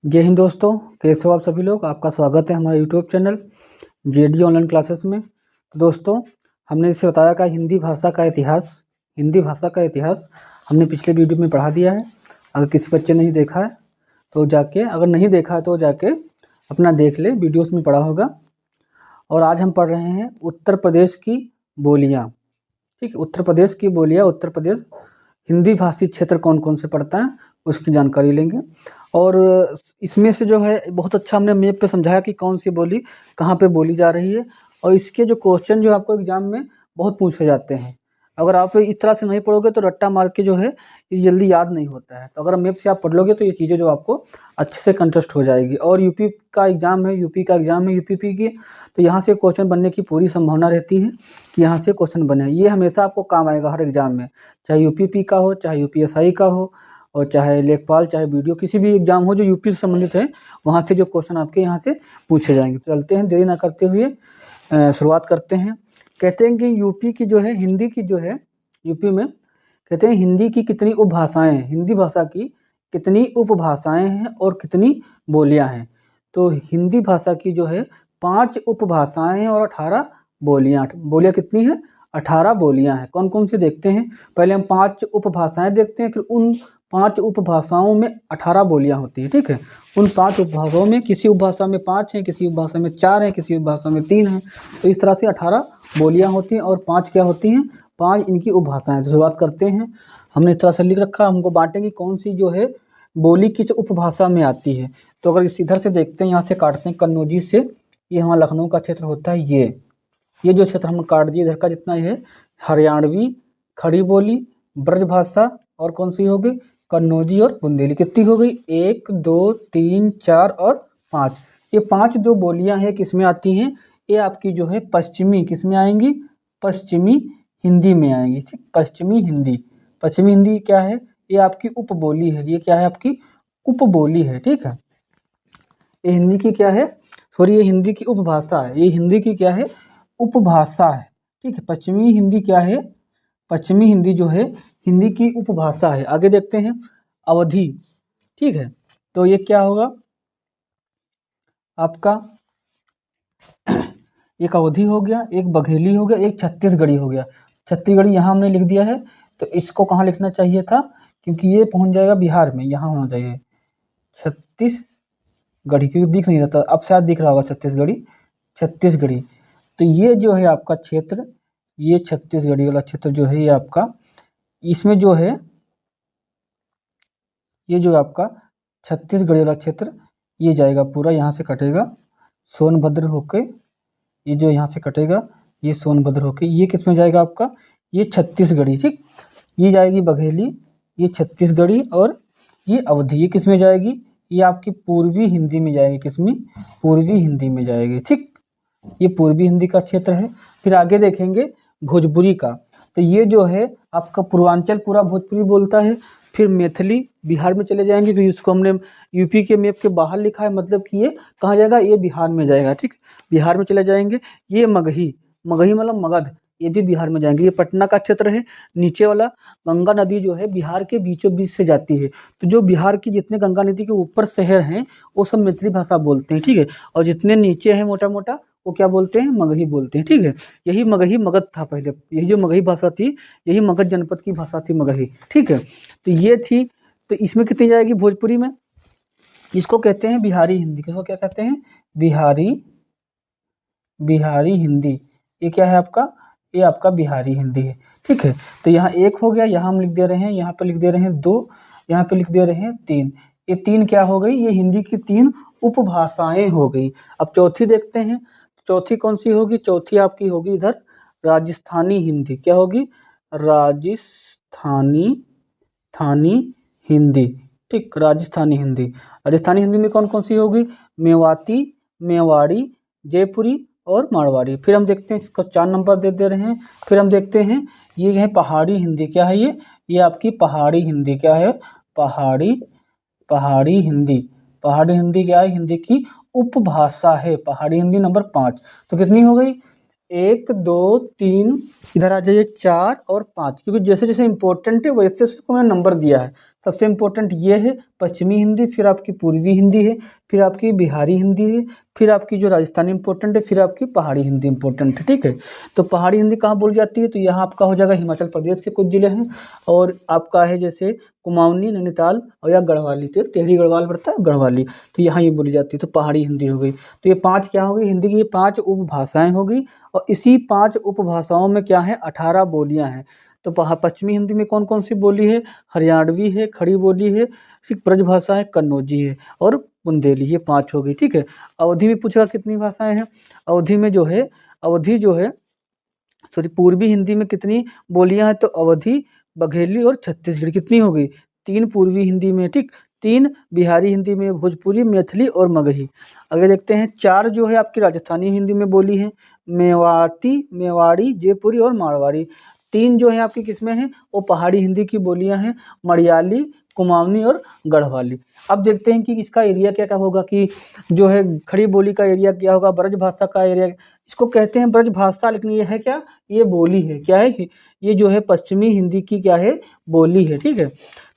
जय हिंद दोस्तों, कैसे हो आप सभी लोग। आपका स्वागत है हमारे YouTube channel JD online classes में। तो दोस्तों, हमने इससे बताया कि हिंदी भाषा का इतिहास हमने पिछले वीडियो में पढ़ा दिया है। अगर किसी बच्चे ने नहीं देखा है तो अगर नहीं देखा है तो जाके अपना देख ले, वीडियोस में पढ़ा होगा। और आज हम पढ़ रहे हैं उत्तर प्रदेश की बोलियाँ। ठीक है, उत्तर प्रदेश की बोलियाँ। उत्तर प्रदेश हिंदी भाषी क्षेत्र कौन कौन से पड़ता है उसकी जानकारी लेंगे। और इसमें से जो है बहुत अच्छा हमने मैप पे समझाया कि कौन सी बोली कहाँ पे बोली जा रही है। और इसके जो क्वेश्चन जो आपको एग्जाम में बहुत पूछे जाते हैं, अगर आप इस तरह से नहीं पढ़ोगे तो रट्टा मार के जो है ये जल्दी याद नहीं होता है। तो अगर मैप से आप पढ़ लोगे तो ये चीज़ें जो आपको अच्छे से कंटेस्ट हो जाएगी। और यूपी का एग्जाम है, यूपीपी की, तो यहाँ से क्वेश्चन बनने की पूरी संभावना रहती है कि यहाँ से क्वेश्चन बने। ये हमेशा आपको काम आएगा हर एग्जाम में, चाहे यूपीपी का हो, चाहे यूपीएसआई का हो, और चाहे लेखपाल, चाहे वीडियो, किसी भी एग्जाम हो जो यूपी से संबंधित है, वहाँ से जो क्वेश्चन आपके यहाँ से पूछे जाएंगे। चलते हैं, देरी ना करते हुए शुरुआत करते हैं। कहते हैं कि यूपी की जो है हिंदी की जो है यूपी में कहते हैं हिंदी की कितनी उपभाषाएं हैं, हिंदी भाषा की कितनी उपभाषाएं हैं और कितनी बोलियां हैं। तो हिंदी भाषा की जो है 5 उपभाषाएं हैं और 18 बोलियां। बोलियां कितनी हैं? 18 बोलियां हैं। कौन कौन सी देखते हैं। पहले हम 5 उपभाषाएं देखते हैं, फिर उन 5 उपभाषाओं में 18 बोलियां होती हैं। ठीक है, उन 5 उपभाषाओं में किसी उपभाषा में 5 हैं, किसी उपभाषा में 4 हैं, किसी उपभाषा में 3 हैं। तो इस तरह से 18 बोलियां होती हैं और 5 क्या होती हैं? 5 इनकी उपभाषाएं। तो शुरुआत करते हैं। हमने इस तरह से लिख रखा, हमको बांटेंगे कौन सी जो है बोली किस उपभाषा में आती है। तो अगर इस इधर से देखते हैं, यहाँ से काटते हैं कन्नौजी से, ये हमारा लखनऊ का क्षेत्र होता है। ये जो क्षेत्र हम काट दिए इधर का जितना है, हरियाणवी, खड़ी बोली, ब्रजभाषा और कौन सी हो गई? कन्नौजी और बुंदेली। कितनी हो गई? 1 2 3 4 और 5। ये 5 जो बोलियां हैं किसमें आती हैं? ये आपकी जो है पश्चिमी, किसमें आएंगी? पश्चिमी हिंदी में आएंगी। ठीक, पश्चिमी हिंदी क्या है? ये आपकी उपबोली है। ये क्या है? आपकी उपबोली है। ठीक है, ये हिंदी की क्या है? ये हिंदी की उपभाषा है। ये हिंदी की क्या है? उपभाषा है। ठीक है, पश्चिमी हिंदी क्या है? पश्चिमी हिंदी जो है हिंदी की उपभाषा है। आगे देखते हैं, अवधी। ठीक है, तो ये क्या होगा आपका? एक अवधी हो गया, एक बघेली हो गया, एक छत्तीसगढ़ी हो गया। छत्तीसगढ़ी यहाँ हमने लिख दिया है, तो इसको कहाँ लिखना चाहिए था? क्योंकि ये पहुंच जाएगा बिहार में, यहाँ होना चाहिए छत्तीसगढ़ी, क्योंकि दिख नहीं रहा था, अब शायद दिख रहा होगा छत्तीसगढ़ी। तो ये जो है आपका क्षेत्र, ये छत्तीसगढ़ी वाला क्षेत्र जो है ये आपका, इसमें जो है ये जो आपका छत्तीसगढ़ी वाला क्षेत्र ये जाएगा पूरा, यहाँ से कटेगा सोनभद्र होके, ये जो यहाँ से कटेगा ये सोनभद्र होके ये किस में जाएगा आपका? ये छत्तीसगढ़ी। ठीक, ये जाएगी बघेली, ये छत्तीसगढ़ी, और ये अवधी ये किस में जाएगी? ये आपकी पूर्वी हिंदी में जाएगी। किसमें? पूर्वी हिंदी में जाएगी। ठीक, ये पूर्वी हिंदी का क्षेत्र है। फिर आगे देखेंगे भोजपुरी का, तो ये जो है आपका पूर्वांचल पूरा भोजपुरी बोलता है। फिर मैथिली बिहार में चले जाएंगे, फिर इसको हमने यूपी के मैप के बाहर लिखा है, मतलब कि ये कहाँ जाएगा? ये बिहार में जाएगा। ठीक, बिहार में चले जाएंगे। ये मगही मतलब मगध, ये भी बिहार में जाएंगे। ये पटना का क्षेत्र है। नीचे वाला गंगा नदी जो है बिहार के बीचों बीच से जाती है, तो जो बिहार की जितने गंगा नदी के ऊपर शहर हैं वो सब मैथिली भाषा बोलते हैं। ठीक है, और जितने नीचे हैं मोटा मोटा वो क्या बोलते हैं? मगही बोलते हैं। ठीक है, यही मगही मगध था पहले, यही जो मगही भाषा थी यही मगध जनपद की भाषा थी मगही। ठीक है, तो ये थी। तो इसमें कितनी जाएगी भोजपुरी में? इसको कहते हैं बिहारी हिंदी। किसको क्या कहते हैं? बिहारी हिंदी। ये क्या है आपका? ये आपका बिहारी हिंदी है। ठीक है, तो यहाँ 1 हो गया, यहाँ हम लिख दे रहे हैं, यहाँ पे लिख दे रहे हैं 2, यहाँ पे लिख दे रहे हैं 3। ये 3 क्या हो गई? ये हिंदी की 3 उपभाषाएं हो गई। अब चौथी देखते हैं, चौथी कौन सी होगी? चौथी आपकी होगी इधर राजस्थानी हिंदी। क्या होगी? थानी हिंदी। ठीक, राजस्थानी हिंदी में कौन कौन सी होगी? मेवाती, मेवाड़ी, जयपुरी और मारवाड़ी। फिर हम देखते हैं, इसको 4 नंबर दे रहे हैं। फिर हम देखते हैं ये है पहाड़ी हिंदी। क्या है ये? ये आपकी पहाड़ी हिंदी। क्या है? पहाड़ी हिंदी। पहाड़ी हिंदी क्या है? हिंदी की उपभाषा है। पहाड़ी हिंदी नंबर 5। तो कितनी हो गई? 1 2 3, इधर आ जाइए 4 और 5, क्योंकि जैसे जैसे इंपॉर्टेंट है वैसे उसको मैंने नंबर दिया है। सबसे इम्पोर्टेंट ये है पश्चिमी हिंदी, फिर आपकी पूर्वी हिंदी है, फिर आपकी बिहारी हिंदी है, फिर आपकी जो राजस्थानी इंपॉर्टेंट है, फिर आपकी पहाड़ी हिंदी इंपॉर्टेंट है। ठीक है, तो पहाड़ी हिंदी कहाँ बोली जाती है, तो यहाँ आपका हो जाएगा हिमाचल प्रदेश के कुछ जिले हैं, और आपका है जैसे कुमाऊनी, नैनीताल और या गढ़वाली, तो एक टिहरी गढ़वाल पड़ता है, गढ़वाली, तो यहाँ ये बोली जाती है। तो पहाड़ी हिंदी हो गई। तो ये 5 क्या हो गई हिंदी की, ये 5 उपभाषाएं हो गई, और इसी 5 उपभाषाओं में क्या है 18 बोलियां हैं। तो पश्चिमी हिंदी में कौन कौन सी बोली है, हरियाणवी है, खड़ी बोली है, फिर ब्रजभाषा है, कन्नौजी है और बुंदेली, ये 5 हो गई। ठीक है, अवधी में पूछेगा कितनी भाषाएं हैं, अवधी में जो है सॉरी पूर्वी हिंदी में कितनी बोलियां हैं, तो अवधी, बघेली और छत्तीसगढ़ी कितनी हो गई, 3 पूर्वी हिंदी में, ठीक, 3 बिहारी हिंदी में, भोजपुरी, मैथिली और मगही। अगर देखते हैं 4 जो है आपकी राजस्थानी हिंदी में बोली है, मेवाड़ी, जयपुरी और मारवाड़ी। 3 जो है आपकी किसमें है, वो पहाड़ी हिंदी की बोलियां हैं, मलयाली, कुमाऊनी और गढ़वाली। अब देखते हैं कि इसका एरिया क्या क्या होगा, कि जो है खड़ी बोली का एरिया क्या होगा, ब्रजभाषा का एरिया, इसको कहते हैं ब्रजभाषा, लेकिन ये है क्या, ये बोली है, क्या है ये जो है पश्चिमी हिंदी की क्या है, बोली है। ठीक है,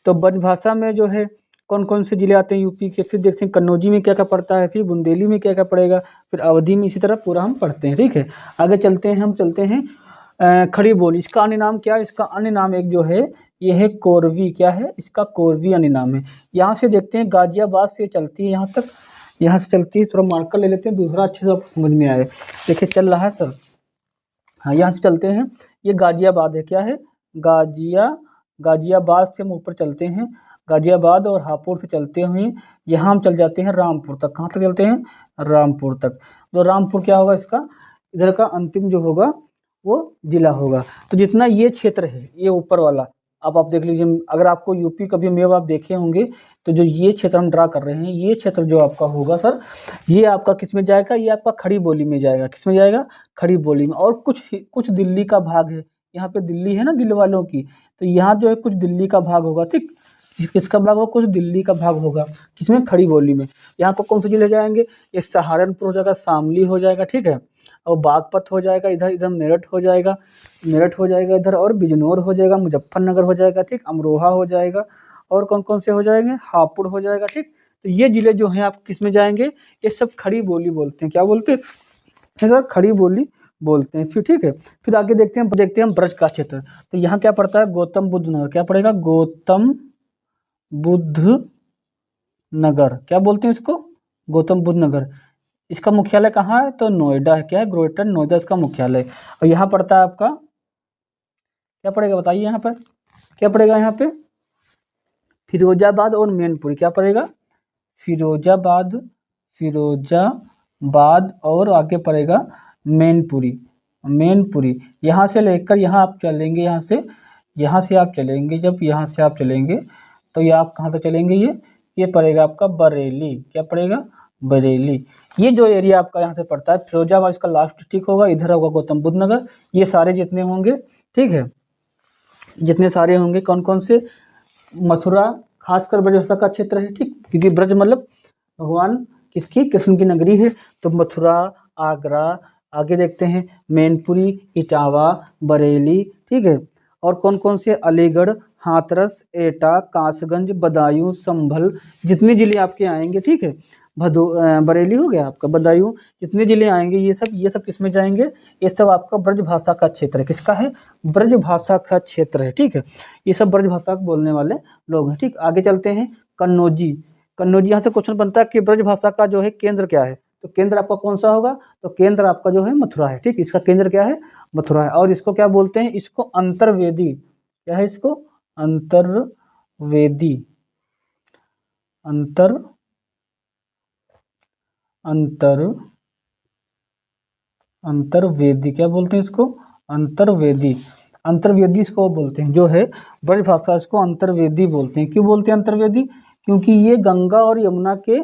तो ब्रजभाषा में जो है कौन कौन से जिले आते हैं यूपी के, फिर देखते हैं कन्नौजी में क्या क्या पड़ता है, फिर बुंदेली में क्या क्या पड़ेगा, फिर अवधी में, इसी तरह पूरा हम पढ़ते हैं। ठीक है, आगे चलते हैं, हम चलते हैं खड़ी बोली। इसका अन्य नाम क्या है, इसका अन्य नाम एक जो है ये है कोरवी, क्या है इसका, कोरवी अन्य नाम है। यहाँ से देखते हैं गाजियाबाद से चलती है यहाँ तक, यहाँ से चलती है, थोड़ा मार्कर ले लेते हैं दूसरा अच्छे से आपको समझ में आए। देखिए चल रहा है सर, हाँ यहाँ से चलते हैं, ये गाजियाबाद है, क्या है गाजियाबाद से हम ऊपर चलते हैं, गाजियाबाद और हापुड़ से चलते हुए यहाँ हम चल जाते हैं रामपुर तक। कहाँ तक चलते हैं, रामपुर तक। तो रामपुर क्या होगा इसका, इधर का अंतिम जो होगा वो जिला होगा। तो जितना ये क्षेत्र है, ये ऊपर वाला, अब आप देख लीजिए, अगर आपको यूपी कभी मैप आप देखे होंगे, तो जो ये क्षेत्र हम ड्रा कर रहे हैं, ये क्षेत्र जो आपका होगा सर, ये आपका किस में जाएगा, ये आपका खड़ी बोली में जाएगा। किस में जाएगा, खड़ी बोली में। और कुछ दिल्ली का भाग है, यहाँ पे दिल्ली है ना दिल वालों की, तो यहाँ जो है कुछ दिल्ली का भाग होगा। ठीक, किसका भाग होगा, कुछ दिल्ली का भाग होगा, किसमें, खड़ी बोली में। यहाँ को कौन से जिले जाएंगे, ये सहारनपुर हो जाएगा, शामली हो जाएगा, ठीक है, और बागपत हो जाएगा, इधर मेरठ हो जाएगा, इधर, और बिजनौर हो जाएगा, मुजफ्फरनगर हो जाएगा, ठीक, अमरोहा हो जाएगा, और कौन कौन से हो जाएंगे, हापुड़ हो जाएगा। ठीक, तो ये जिले जो हैं आप किस में जाएंगे, ये सब खड़ी बोली बोलते हैं। क्या बोलते हैं सर, खड़ी बोली बोलते हैं। फिर ठीक है, फिर आगे देखते हैं ब्रज का क्षेत्र। तो यहाँ क्या पड़ता है, गौतम बुद्ध नगर, क्या पड़ेगा, गौतम बुद्ध नगर, क्या बोलते हैं इसको, गौतम बुद्ध नगर। इसका मुख्यालय कहाँ है, तो नोएडा है, क्या है, ग्रेटर नोएडा इसका मुख्यालय। और यहाँ पड़ता है आपका, क्या पड़ेगा बताइए, यहाँ पर क्या पड़ेगा, यहाँ पे फिरोजाबाद और मैनपुरी, क्या पड़ेगा, फिरोजाबाद और आगे पड़ेगा मैनपुरी। यहाँ से लेकर यहाँ आप चलेंगे, यहाँ से आप चलेंगे, जब यहाँ से आप चलेंगे तो ये आप कहाँ तक चलेंगे, ये पड़ेगा आपका बरेली, क्या पड़ेगा, बरेली। ये जो एरिया आपका यहाँ से पड़ता है, फिरोजाबाद इसका लास्ट डिस्ट्रिक्ट होगा, इधर होगा गौतम बुद्ध नगर। ये सारे जितने होंगे, ठीक है, जितने सारे होंगे कौन कौन से, मथुरा, खासकर ब्रजभाषा का क्षेत्र है, ठीक, क्योंकि ब्रज मतलब भगवान किसकी, कृष्ण की नगरी है, तो मथुरा, आगरा, आगे देखते हैं मैनपुरी, इटावा, बरेली, ठीक है, और कौन कौन से, अलीगढ़, हाथरस, एटा, कासगंज, बदायूं, संभल, जितने जिले आपके आएंगे, ठीक है, बरेली हो गया आपका, बदायूं, जितने जिले आएंगे ये सब किस में जाएंगे, ये सब आपका ब्रजभाषा का क्षेत्र है। किसका है, ब्रजभाषा का क्षेत्र है, ठीक है, ये सब ब्रजभाषा बोलने वाले लोग हैं। ठीक, आगे चलते हैं, कन्नौजी। यहाँ से क्वेश्चन बनता है कि ब्रजभाषा का जो है केंद्र क्या है, तो केंद्र आपका कौन सा होगा, तो केंद्र आपका जो है मथुरा है। ठीक, इसका केंद्र क्या है, मथुरा है। और इसको क्या बोलते हैं, इसको अंतर्वेदी, क्या है, इसको अंतर्वेदी, अंतर्वेदी क्या बोलते हैं इसको, अंतर्वेदी इसको बोलते हैं, जो है ब्रजभाषा, इसको अंतर्वेदी बोलते हैं। क्यों बोलते हैं अंतर्वेदी, क्योंकि ये गंगा और यमुना के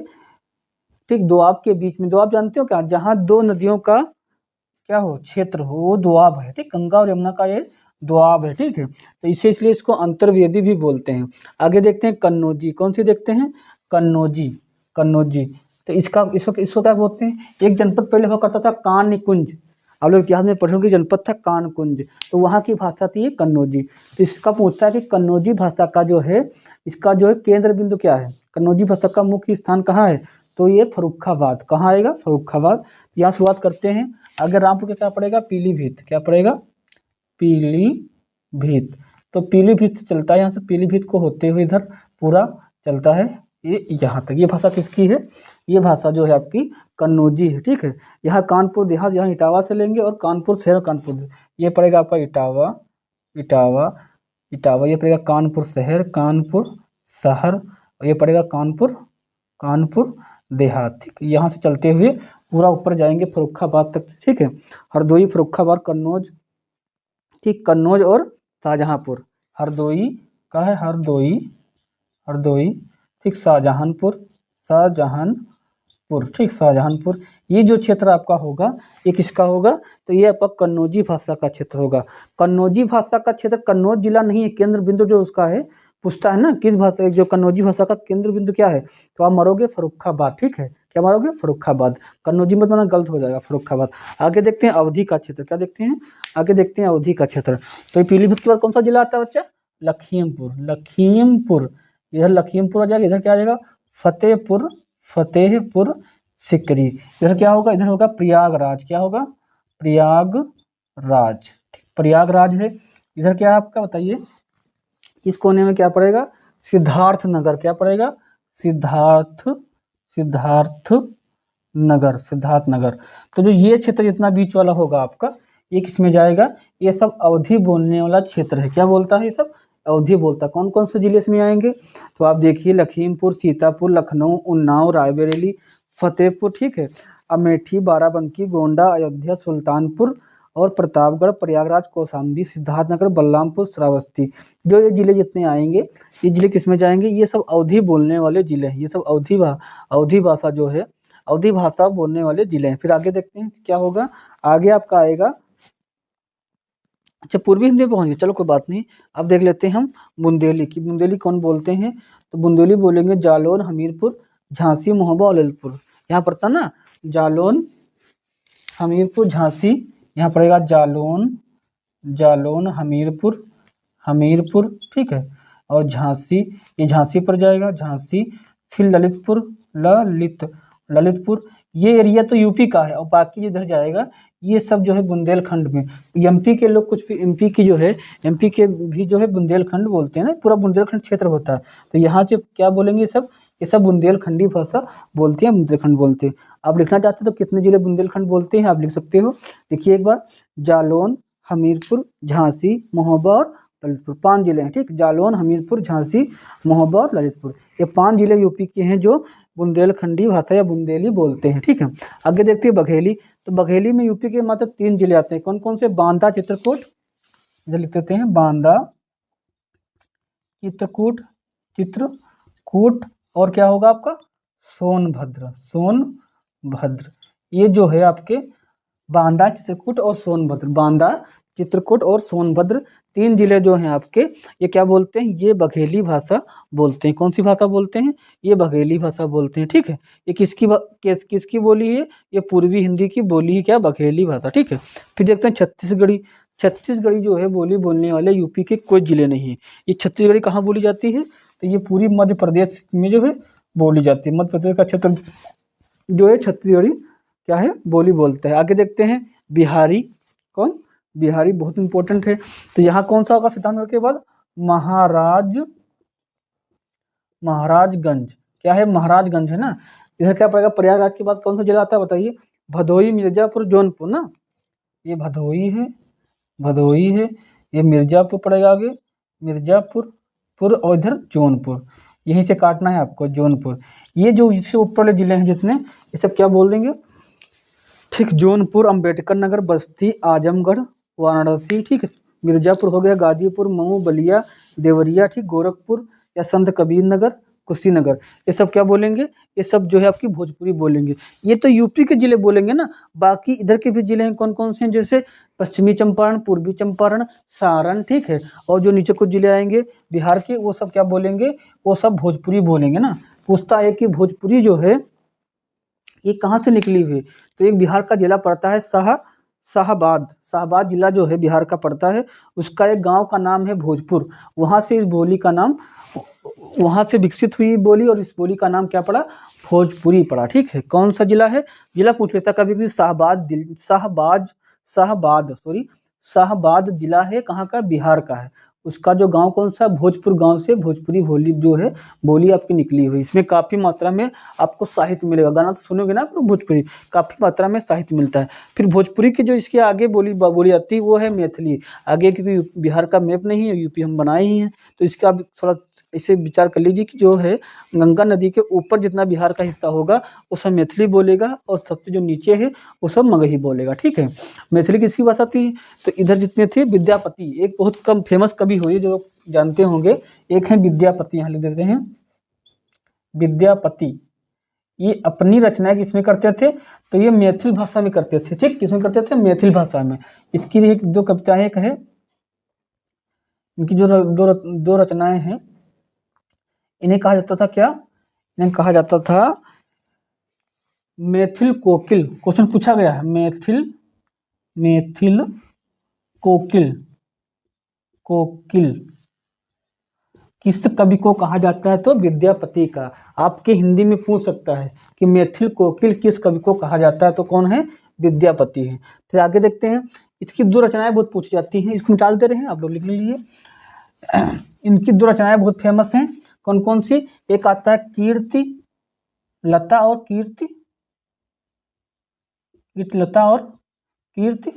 ठीक दोआब के बीच में, दोआब जानते हो क्या, जहाँ 2 नदियों का क्या हो, क्षेत्र हो, वो दोआब है। ठीक, गंगा और यमुना का ये दोआब है। ठीक है, तो इसलिए इसको अंतर्वेदी भी बोलते हैं। आगे देखते हैं कन्नौजी, कौन सी देखते हैं, कन्नौजी। तो इसको क्या बोलते हैं, एक जनपद पहले हुआ करता था कानकुंज, आप लोग इतिहास में पढ़ोगे, जनपद था कानकुंज, तो वहाँ की भाषा थी कन्नौजी। तो इसका पूछता है कि कन्नौजी भाषा का जो है इसका जो है केंद्र बिंदु क्या है, कन्नौजी भाषा का मुख्य स्थान कहाँ है, तो ये फर्रुखाबाद। कहाँ आएगा, फर्रुखाबाद। यहाँ शुरुआत करते हैं। आगे रामपुर का क्या पड़ेगा, पीलीभीत। क्या पड़ेगा, पीलीभीत। तो पीलीभीत से चलता है, यहाँ से पीलीभीत को होते हुए इधर पूरा चलता है ये यहाँ तक। ये भाषा किसकी है, ये भाषा जो है आपकी कन्नौजी है। ठीक है, यहाँ कानपुर देहात, यहाँ इटावा से लेंगे, और कानपुर शहर, कानपुर ये पड़ेगा आपका इटावा, इटावा, इटावा। ये पड़ेगा कानपुर शहर, कानपुर शहर। और ये पड़ेगा कानपुर, कानपुर देहात। ठीक, यहाँ से चलते हुए पूरा ऊपर जाएंगे फर्रुखाबाद तक। ठीक है, हरदोई, फर्रुखाबाद, कन्नौज। ठीक, कन्नौज और शाहजहांपुर। हरदोई का है, हरदोई, हरदोई। ठीक, शाहजहांपुर, शाहजहानपुर। ठीक, शाहजहानपुर। ये जो क्षेत्र आपका होगा ये किसका होगा, तो ये आपका कन्नौजी भाषा का क्षेत्र होगा। कन्नौजी भाषा का क्षेत्र, कन्नौज जिला नहीं है, केंद्र बिंदु जो उसका है पूछता है ना किस भाषा, जो कन्नौजी भाषा का केंद्र बिंदु क्या है, तो आप मारोगे फर्रुखाबाद। ठीक है, क्या मारोगे, फर्रुखाबाद। कन्नौजी मत माना, गलत हो जाएगा, फर्रुखाबाद। आगे देखते हैं अवधी का क्षेत्र। क्या देखते हैं, आगे देखते हैं अवधी का क्षेत्र। तो पीलीभीत के बाद कौन सा जिला आता है बच्चा, लखीमपुर, लखीमपुर। इधर लखीमपुर आ जाएगा, इधर क्या आ जाएगा, फतेहपुर, फतेहपुर सिकरी। इधर क्या होगा, इधर होगा प्रयागराज। क्या होगा, प्रयागराज। प्रयागराज है। इधर क्या है आपका बताइए, इस कोने में क्या पड़ेगा, सिद्धार्थ नगर। क्या पड़ेगा, सिद्धार्थ, सिद्धार्थ नगर, सिद्धार्थ नगर। तो जो ये क्षेत्र जितना बीच वाला होगा आपका, ये किस में जाएगा, ये सब अवधी बोलने वाला क्षेत्र है। क्या बोलता है, ये सब अवधी बोलता है। कौन कौन से जिले इसमें आएंगे, तो आप देखिए लखीमपुर, सीतापुर, लखनऊ, उन्नाव, रायबरेली, फतेहपुर। ठीक है, अमेठी, बाराबंकी, गोंडा, अयोध्या, सुल्तानपुर और प्रतापगढ़, प्रयागराज, कौशाम्बी, सिद्धार्थनगर, बलरामपुर, श्रावस्ती। जो ये जिले जितने आएंगे, ये जिले किस में जाएंगे, ये सब अवधी बोलने वाले जिले हैं। ये सब अवधी भाषा जो है, अवधी भाषा बोलने वाले जिले हैं। फिर आगे देखते हैं क्या होगा, आगे आपका आएगा, अच्छा पूर्वी हिंदी में पहुंच गए, चलो कोई बात नहीं। अब देख लेते हैं हम बुंदेली की। बुंदेली कौन बोलते हैं, तो बुंदेली बोलेंगे जालौन, हमीरपुर, झांसी, महोबा और ललितपुर। यहाँ पड़ता ना, जालौन, हमीरपुर, झांसी। यहाँ पड़ेगा जालौन, जालौन, हमीरपुर, हमीरपुर। ठीक है, और झांसी, ये झांसी पर जाएगा, झांसी। फिर ललितपुर, ललितपुर। ये एरिया तो यूपी का है, और बाकी इधर जाएगा, ये सब जो है बुंदेलखंड में। एमपी के लोग कुछ भी, एमपी की जो है, एमपी के भी जो है बुंदेलखंड बोलते हैं ना, पूरा बुंदेलखंड क्षेत्र होता है। तो यहाँ जो क्या बोलेंगे सब, ये सब बुंदेलखंडी भाषा बोलते हैं, बुंदेलखंड बोलते हैं। आप लिखना चाहते हो तो कितने जिले बुंदेलखंड बोलते हैं आप लिख सकते हो। देखिए एक बार, जालौन, हमीरपुर, झांसी, महोबा और ललितपुर। 5 जिले हैं। ठीक, जालौन, हमीरपुर, झांसी, महोबा और ललितपुर। ये 5 जिले यूपी के हैं जो बुंदेलखंडी भाषा या बुंदेली बोलते हैं। ठीक है, आगे देखते हैं बघेली। तो बघेली में यूपी के मात्र 3 जिले आते हैं। कौन कौन से, बांदा, चित्रकूट। इधर लिख देते हैं बांदा, चित्रकूट, चित्रकूट। और क्या होगा आपका, सोनभद्र, सोनभद्र। ये जो है आपके बांदा, चित्रकूट और सोनभद्र, बांदा, चित्रकूट और सोनभद्र 3 जिले जो हैं आपके, ये क्या बोलते हैं, ये बघेली भाषा बोलते हैं। कौन सी भाषा बोलते हैं, ये बघेली भाषा बोलते हैं। ठीक है, ये किसकी बोली है, ये पूर्वी हिंदी की बोली है, क्या, बघेली भाषा। ठीक है, फिर देखते हैं छत्तीसगढ़ी। छत्तीसगढ़ी जो है बोली बोलने वाले यूपी के कोई जिले नहीं है। ये छत्तीसगढ़ी कहाँ बोली जाती है, तो ये पूरी मध्य प्रदेश में जो है बोली जाती है। मध्य प्रदेश का क्षेत्र जो है छत्तीसगढ़ी क्या है, बोली बोलता है। आगे देखते हैं बिहारी। कौन, बिहारी बहुत इंपॉर्टेंट है। तो यहाँ कौन सा होगा, सिद्धार्थनगर के बाद महाराजगंज। क्या है, महाराजगंज है ना। इधर क्या पड़ेगा, प्रयागराज के बाद कौन सा जिला आता है बताइए, भदोही, मिर्जापुर, जौनपुर ना। ये भदोही है, भदोही है। ये मिर्जापुर पड़ेगा आगे, मिर्जापुर और इधर जौनपुर। यहीं से काटना है आपको, जौनपुर। ये जो इससे ऊपर वाले जिले हैं जितने, ये सब क्या बोल देंगे। ठीक, जौनपुर, अंबेडकर नगर, बस्ती, आजमगढ़, वाराणसी। ठीक है, मिर्जापुर हो गया, गाजीपुर, मऊ, बलिया, देवरिया। ठीक, गोरखपुर या संत कबीर नगर, कुशीनगर। ये सब क्या बोलेंगे, ये सब जो है आपकी भोजपुरी बोलेंगे। ये तो यूपी के जिले बोलेंगे ना। बाकी इधर के भी जिले हैं, कौन कौन से हैं, जैसे पश्चिमी चंपारण, पूर्वी चंपारण, सारण। ठीक है, और जो नीचे कुछ जिले आएंगे बिहार के, वो सब क्या बोलेंगे, वो सब भोजपुरी बोलेंगे ना। पूछता है कि भोजपुरी जो है ये कहाँ से निकली हुई, तो एक बिहार का जिला पड़ता है शाहबाद, शाहबाद जिला जो है बिहार का पड़ता है, उसका एक गांव का नाम है भोजपुर। वहाँ से इस बोली का नाम, वहाँ से विकसित हुई बोली और इस बोली का नाम क्या पड़ा, भोजपुरी पड़ा। ठीक है, कौन सा जिला है, जिला पूछ लेता कभी भी। शाहबाद जिला है, कहाँ का, बिहार का है। उसका जो गांव कौन सा, भोजपुर गांव से भोजपुरी बोली जो है, बोली आपकी निकली हुई। इसमें काफ़ी मात्रा में आपको साहित्य मिलेगा, गाना तो सुनोगे ना आप लोग, भोजपुरी काफ़ी मात्रा में साहित्य मिलता है। फिर भोजपुरी की जो इसके आगे बोली आती है वो है मैथिली। आगे क्योंकि बिहार का मैप नहीं है, यूपी हम बनाए ही हैं, तो इसका आप थोड़ा इसे विचार कर लीजिए कि जो है गंगा नदी के ऊपर जितना बिहार का हिस्सा होगा वो सब मैथिली बोलेगा, और सबसे जो नीचे है वो सब मगही बोलेगा। ठीक है, मैथिली किसकी भाषा थी, तो इधर जितने थे विद्यापति, एक बहुत कम फेमस कवि हुए जो लोग जानते होंगे, एक है विद्यापति, यहाँ लिख देते हैं विद्यापति। ये अपनी रचनाएं किसमें करते थे, तो ये मैथिल भाषा में करते थे। ठीक, किसमें करते थे, मैथिल भाषा में। इसकी एक दो कविताएं, एक है इनकी जो दो रचनाएं हैं, इन्हें कहा जाता था क्या, इन्हें कहा जाता था मैथिल कोकिल। क्वेश्चन पूछा गया है, मैथिल कोकिल किस कवि को कहा जाता है, तो विद्यापति का। आपके हिंदी में पूछ सकता है कि मैथिल कोकिल किस कवि को कहा जाता है, तो कौन है, विद्यापति है। फिर आगे देखते हैं, इसकी दो रचनाएं बहुत पूछी जाती हैं, इसको निकाल दे रहे हैं, आप लोग लिख लीजिए। इनकी दो रचनाएं बहुत फेमस हैं, कौन कौन सी, एक आता है कीर्ति लता और कीर्ति लता और कीर्ति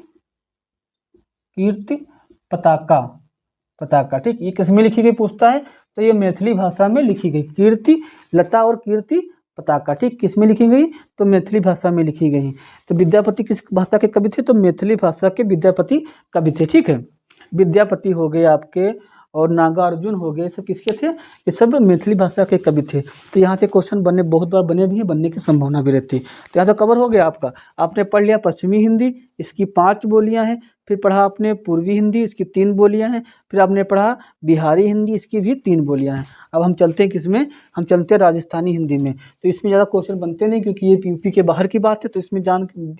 पताका। ठीक, ये किस में लिखी गई पूछता है, तो ये मैथिली भाषा में लिखी गई, कीर्ति लता और कीर्ति पताका। ठीक, किस में लिखी गई, तो मैथिली भाषा में लिखी गई। तो विद्यापति किस भाषा के कवि थे, तो मैथिली भाषा के विद्यापति कवि थे। ठीक है, विद्यापति हो गए आपके, और नागार्जुन हो गए, सब किसके थे, ये सब मैथिली भाषा के कवि थे। तो यहाँ से क्वेश्चन बनने, बहुत बार बने भी हैं, बनने की संभावना भी रहती है। तो यहाँ तो कवर हो गया आपका। आपने पढ़ लिया पश्चिमी हिंदी, इसकी 5 बोलियां हैं। फिर पढ़ा आपने पूर्वी हिंदी, इसकी 3 बोलियां हैं। फिर आपने पढ़ा बिहारी हिंदी, इसकी भी 3 बोलियां हैं। अब हम चलते हैं किसमें, हम चलते हैं राजस्थानी हिंदी में। तो इसमें ज़्यादा क्वेश्चन बनते नहीं, क्योंकि ये यूपी के बाहर की बात है। तो इसमें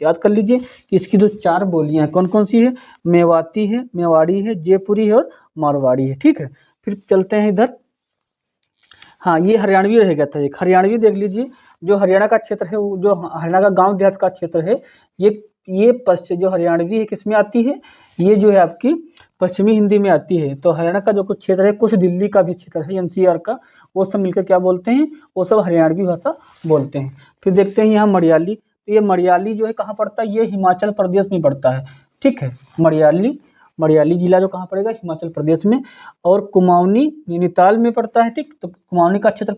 याद कर लीजिए कि इसकी जो 4 बोलियां हैं, कौन कौन सी है, मेवाती है, मेवाड़ी है, जयपुरी है और मारवाड़ी है। ठीक है, फिर चलते हैं इधर। हाँ, ये हरियाणवी रह गया था एक, हरियाणवी देख लीजिए। जो हरियाणा का क्षेत्र है, वो जो हरियाणा का गांव देहात का क्षेत्र है, ये पश्चिम जो हरियाणवी है किसमें आती है, ये जो है आपकी पश्चिमी हिंदी में आती है। तो हरियाणा का जो कुछ क्षेत्र है, कुछ दिल्ली का भी क्षेत्र है, एनसीआर का, वो सब मिलकर क्या बोलते हैं, वो सब हरियाणवी भाषा बोलते हैं। फिर देखते हैं यहाँ मलयाली। तो ये मलयाली जो है कहाँ पड़ता है, ये हिमाचल प्रदेश में पड़ता है। ठीक है, मलयाली जिला जो कहाँ पड़ेगा, हिमाचल प्रदेश में। और कुमाऊनी नैनीताल में पड़ता है। ठीक, तो कुमाऊनी का क्षेत्र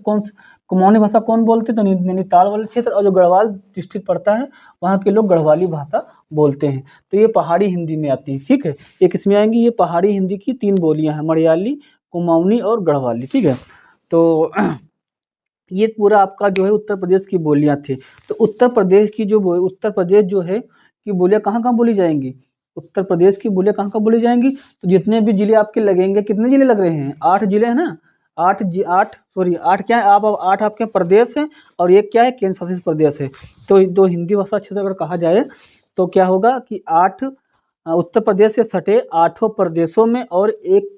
कुमाऊनी भाषा कौन बोलते हैं, तो नैनीताल वाला क्षेत्र। और जो गढ़वाल डिस्ट्रिक्ट पड़ता है, वहाँ के लोग गढ़वाली भाषा बोलते हैं। तो ये पहाड़ी हिंदी में आती है। ठीक है, ये किस में आएंगी, ये पहाड़ी हिंदी की 3 बोलियां हैं, मलयाली, कुमाऊनी और गढ़वाली। ठीक है, तो ये पूरा आपका जो है उत्तर प्रदेश की बोलियां थी। तो उत्तर प्रदेश जो है की बोलियां कहाँ कहाँ बोली जाएंगी, उत्तर प्रदेश की बोलियां कहाँ कहाँ बोली जाएंगी, तो जितने भी जिले आपके लगेंगे, कितने जिले लग रहे हैं, 8 जिले हैं ना, 8 क्या है, आप 8 आपके प्रदेश हैं, और एक क्या है, केंद्र शासित प्रदेश है। तो दो हिंदी भाषा क्षेत्र अगर कहा जाए तो क्या होगा कि 8 उत्तर प्रदेश से सटे 8 प्रदेशों में और एक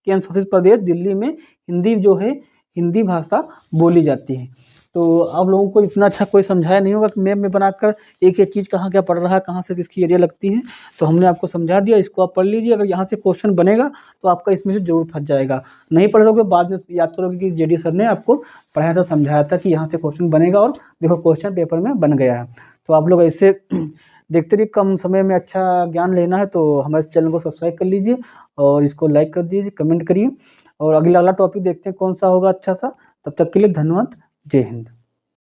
केंद्र शासित प्रदेश दिल्ली में हिंदी जो है, हिंदी भाषा बोली जाती है। तो आप लोगों को इतना अच्छा कोई समझाया नहीं होगा कि मैप में बनाकर एक एक चीज़ कहाँ क्या पड़ रहा है, कहाँ से किसकी एरिया लगती है। तो हमने आपको समझा दिया, इसको आप पढ़ लीजिए। अगर यहाँ से क्वेश्चन बनेगा तो आपका इसमें से जरूर फंस जाएगा। नहीं पढ़ लोगे बाद में याद करोगे कि जेडी सर ने आपको पढ़ाया था, समझाया था कि यहाँ से क्वेश्चन बनेगा, और देखो क्वेश्चन पेपर में बन गया है। तो आप लोग ऐसे देखते रहिए, कम समय में अच्छा ज्ञान लेना है तो हमारे चैनल को सब्सक्राइब कर लीजिए, और इसको लाइक कर दीजिए, कमेंट करिए, और अगला टॉपिक देखते हैं कौन सा होगा अच्छा सा। तब तक के लिए धन्यवाद, जय हिंद।